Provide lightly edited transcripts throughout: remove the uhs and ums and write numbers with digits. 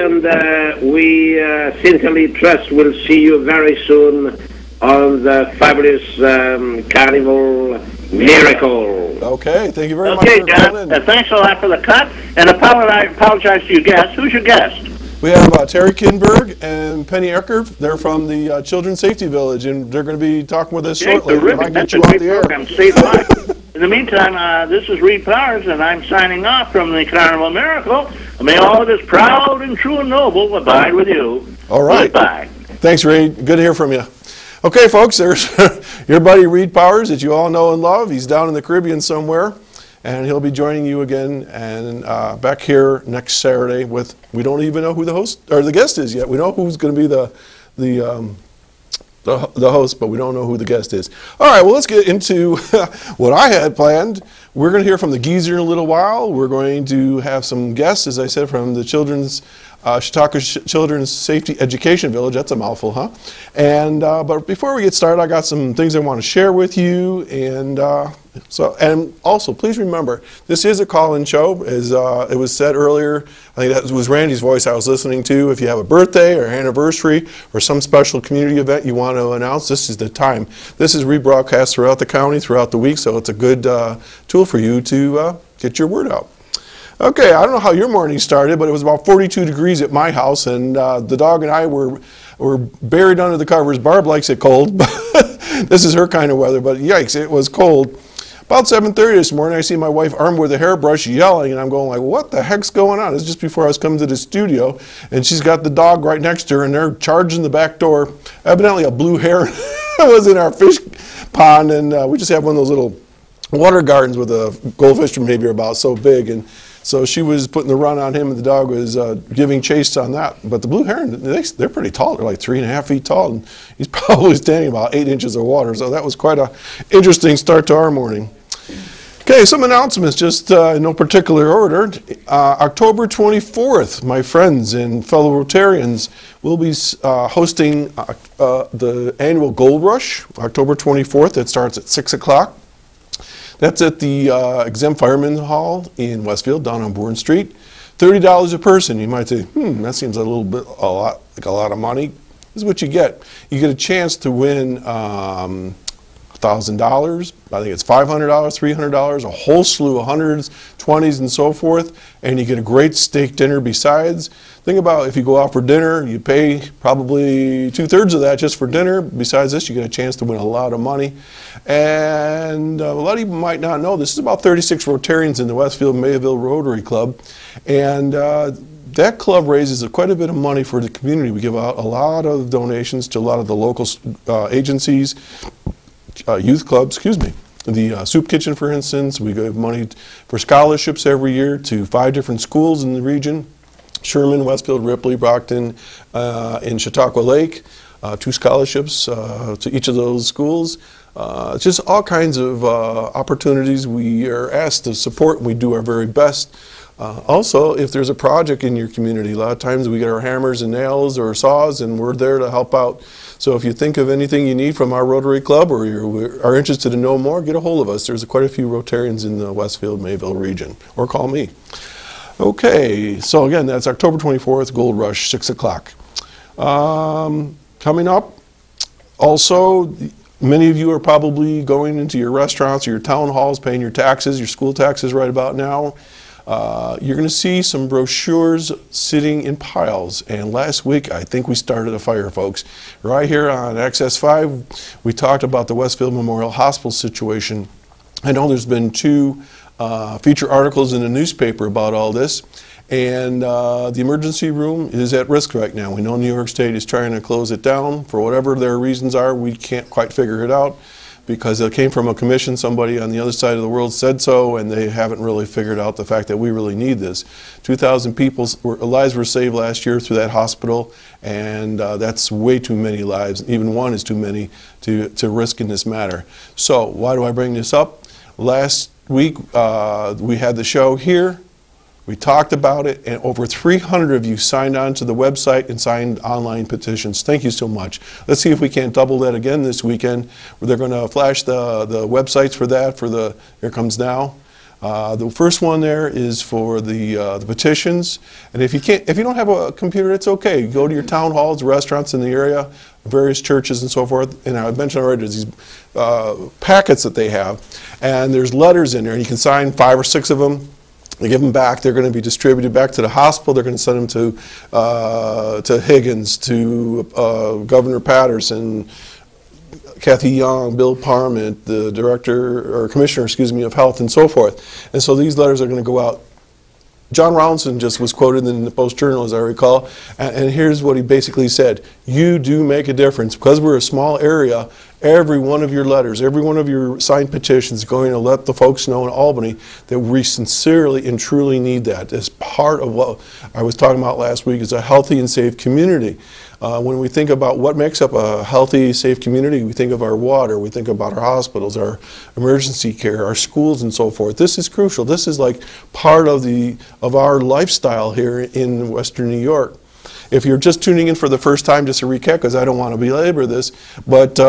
and we sincerely trust we'll see you very soon on the fabulous Carnival Miracle. Okay, thank you very much Okay, for calling in. thanks a lot for the cut, and apologize to your guest. Who's your guest? We have Terri Kindberg and Penny Echard. They're from the Children's Safety Village, and they're going to be talking with us shortly. Terrific. That's a great program. Save lives. In the meantime, this is Reed Powers, and I'm signing off from the Carnival Miracle. May all that is proud and true and noble abide with you. All right. Goodbye. Thanks, Reed. Good to hear from you. Okay, folks, there's your buddy Reed Powers that you all know and love. He's down in the Caribbean somewhere, and he'll be joining you again and back here next Saturday with, we don't even know who the host or the guest is yet. We know who's going to be the host, but we don't know who the guest is. All right, well, let's get into what I had planned. We're going to hear from the geezer in a little while. We're going to have some guests, as I said, from the Chautauqua Children's Safety Education Village. That's a mouthful, huh? And but before we get started, I got some things I want to share with you, and also please remember this is a call-in show, as it was said earlier. I think that was Randy's voice I was listening to. If you have a birthday or anniversary or some special community event you want to announce, this is the time. This is rebroadcast throughout the county throughout the week, so it's a good tool for you to get your word out. Okay, I don't know how your morning started, but it was about 42 degrees at my house, and the dog and I were buried under the covers. Barb likes it cold, but this is her kind of weather, but yikes, it was cold. About 7:30 this morning, I see my wife armed with a hairbrush yelling, and I'm going like, what the heck's going on? It's just before I was coming to the studio, and she's got the dog right next to her, and they're charging the back door. Evidently a blue heron was in our fish pond, and we just have one of those little water gardens with a goldfish maybe about so big, and so she was putting the run on him, and the dog was giving chase on that. But the blue heron, they're pretty tall. They're like 3.5 feet tall, and he's probably standing about 8 inches of water. So that was quite an interesting start to our morning. Okay, some announcements, just in no particular order. October 24th, my friends and fellow Rotarians will be hosting the annual Gold Rush, October 24th. It starts at 6 o'clock. That's at the Exempt Fireman Hall in Westfield, down on Bourne Street. $30 a person. You might say, that seems a lot of money. This is what you get. You get a chance to win $1,000. I think it's $500, $300, a whole slew of hundreds, 20s, and so forth. And you get a great steak dinner besides. Think about if you go out for dinner, you pay probably 2/3 of that just for dinner. Besides this, you get a chance to win a lot of money. And a lot of people might not know, this is about 36 Rotarians in the Westfield Mayville Rotary Club. And that club raises quite a bit of money for the community. We give out a lot of donations to a lot of the local agencies, youth clubs, the soup kitchen, for instance. We give money for scholarships every year to 5 different schools in the region: Sherman, Westfield, Ripley, Brockton, and Chautauqua Lake. 2 scholarships to each of those schools. Just all kinds of opportunities we are asked to support, and we do our very best. Also, if there's a project in your community, a lot of times we get our hammers and nails or saws, and we're there to help out. So if you think of anything you need from our Rotary Club, or you are interested to know more, get a hold of us. There's quite a few Rotarians in the Westfield Mayville region, or call me. Okay, so again, that's October 24th, Gold Rush, 6 o'clock. Coming up, also, many of you are probably going into your restaurants or your town halls, paying your taxes, your school taxes right about now. You're going to see some brochures sitting in piles, and last week I think we started a fire, folks. Right here on Access 5, we talked about the Westfield Memorial Hospital situation. I know there's been 2 feature articles in the newspaper about all this, and the emergency room is at risk right now. We know New York State is trying to close it down for whatever their reasons are. We can't quite figure it out, because it came from a commission. Somebody on the other side of the world said so, and they haven't really figured out the fact that we really need this. 2,000 people's lives were saved last year through that hospital, and that's way too many lives. Even 1 is too many to risk in this matter. So why do I bring this up? Last week we had the show here. We talked about it, and over 300 of you signed on to the website and signed online petitions. Thank you so much. Let's see if we can't double that again this weekend. They're going to flash the websites for that, for the Here Comes Now. The first one there is for the petitions, and if you don't have a computer, it's okay. Go to your town halls, restaurants in the area, various churches and so forth. And I mentioned already there's these packets that they have, and there's letters in there, and you can sign 5 or 6 of them. They give them back. They're going to be distributed back to the hospital. They're going to send them to Higgins, to Governor Patterson, Kathy Young, Bill Parment, the director or commissioner, excuse me, of health, and so forth. And so these letters are going to go out. John Roundson just was quoted in the Post-Journal, as I recall, and here's what he basically said: you do make a difference. Because we're a small area, every one of your letters, every one of your signed petitions is going to let the folks know in Albany that we sincerely and truly need that as part of what I was talking about last week, is a healthy and safe community. When we think about what makes up a healthy, safe community, we think of our water, we think about our hospitals, our emergency care, our schools, and so forth. This is crucial. This is like part of our lifestyle here in Western New York. If you're just tuning in for the first time, just to recap, because I don't want to belabor this, but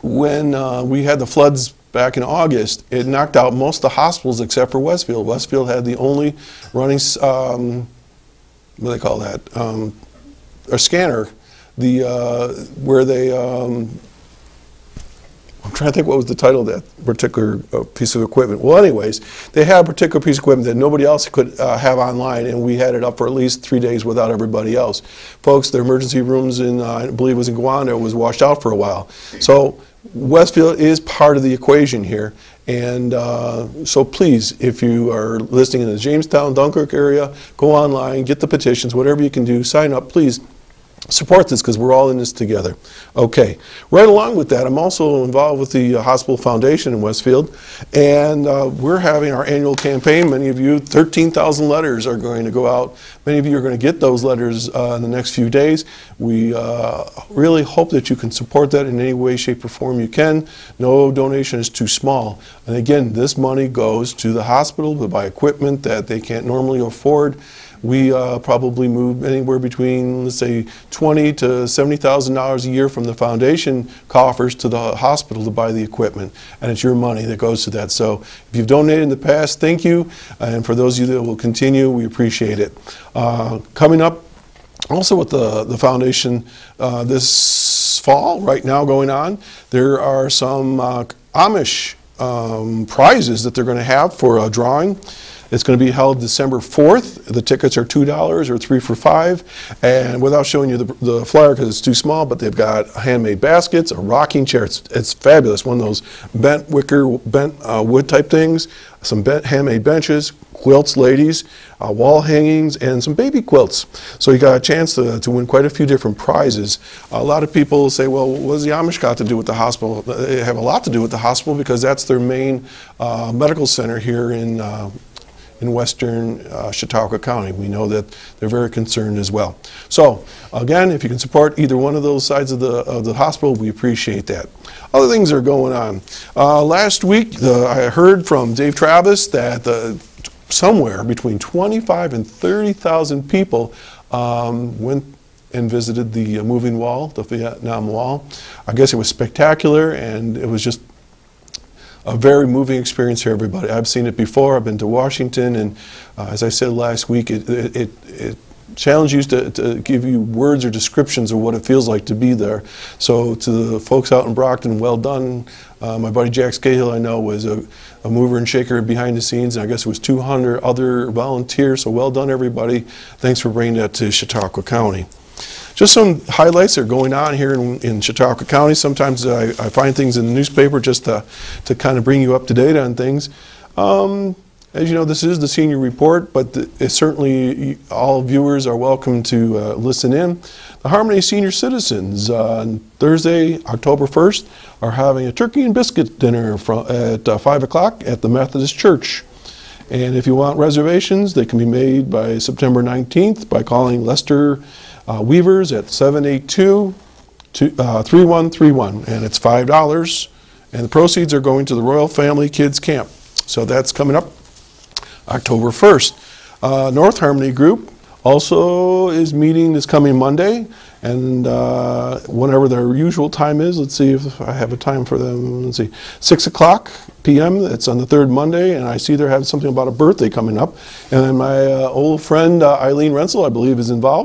when we had the floods back in August, it knocked out most of the hospitals except for Westfield. Westfield had the only running, what do they call that? A scanner, where they, I'm trying to think what was the title of that particular piece of equipment. Well, anyways, they had a particular piece of equipment that nobody else could have online, and we had it up for at least 3 days without everybody else. Folks, the emergency rooms in, I believe it was in Gwinnett, was washed out for a while. So Westfield is part of the equation here. And so please, if you are listening in the Jamestown, Dunkirk area, go online, get the petitions, whatever you can do, sign up, please. Support this, because we're all in this together. Okay, right along with that, I'm also involved with the Hospital Foundation in Westfield, and we're having our annual campaign. Many of you, 13,000 letters are going to go out. Many of you are going to get those letters in the next few days. We really hope that you can support that in any way, shape, or form you can. No donation is too small. And again, this money goes to the hospital to buy equipment that they can't normally afford. We probably move anywhere between, let's say, $20,000 to $70,000 a year from the foundation coffers to the hospital to buy the equipment, and it's your money that goes to that. So if you've donated in the past, thank you, and for those of you that will continue, we appreciate it. Coming up also with the foundation this fall, right now going on, there are some Amish prizes that they're going to have for a drawing. It's going to be held December 4th. The tickets are $2 or 3 for $5. And without showing you the flyer because it's too small, but they've got handmade baskets, a rocking chair. It's fabulous. One of those bent wood type things. Some handmade benches, quilts, ladies, wall hangings, and some baby quilts. So you got a chance to win quite a few different prizes. A lot of people say, well, what does the Amish got to do with the hospital? They have a lot to do with the hospital because that's their main medical center here in western Chautauqua County. We know that they're very concerned as well. So again, if you can support either one of those sides of the hospital, we appreciate that. Other things are going on. Last week, I heard from Dave Travis that somewhere between 25 and 30,000 people went and visited the moving wall, the Vietnam Wall. I guess it was spectacular, and it was just a very moving experience for everybody. I've seen it before. I've been to Washington, and as I said last week, it challenges you to give you words or descriptions of what it feels like to be there. So to the folks out in Brockton, well done. My buddy Jack Scahill, I know, was a mover and shaker behind the scenes, and I guess it was 200 other volunteers, so well done, everybody. Thanks for bringing that to Chautauqua County. Just some highlights that are going on here in Chautauqua County. Sometimes I find things in the newspaper just to kind of bring you up to date on things. As you know, this is the senior report, but certainly all viewers are welcome to listen in. The Harmony Senior Citizens on Thursday, October 1st, are having a turkey and biscuit dinner at 5 o'clock at the Methodist Church. And if you want reservations, they can be made by September 19th by calling Lester Weavers at 782-3131, and it's $5, and the proceeds are going to the Royal Family Kids Camp. So that's coming up October 1st. North Harmony Group also is meeting this coming Monday, and whenever their usual time is, let's see if I have a time for them, let's see, 6 o'clock p.m., it's on the third Monday, and I see they're having something about a birthday coming up, and then my old friend Eileen Rensel, I believe, is involved.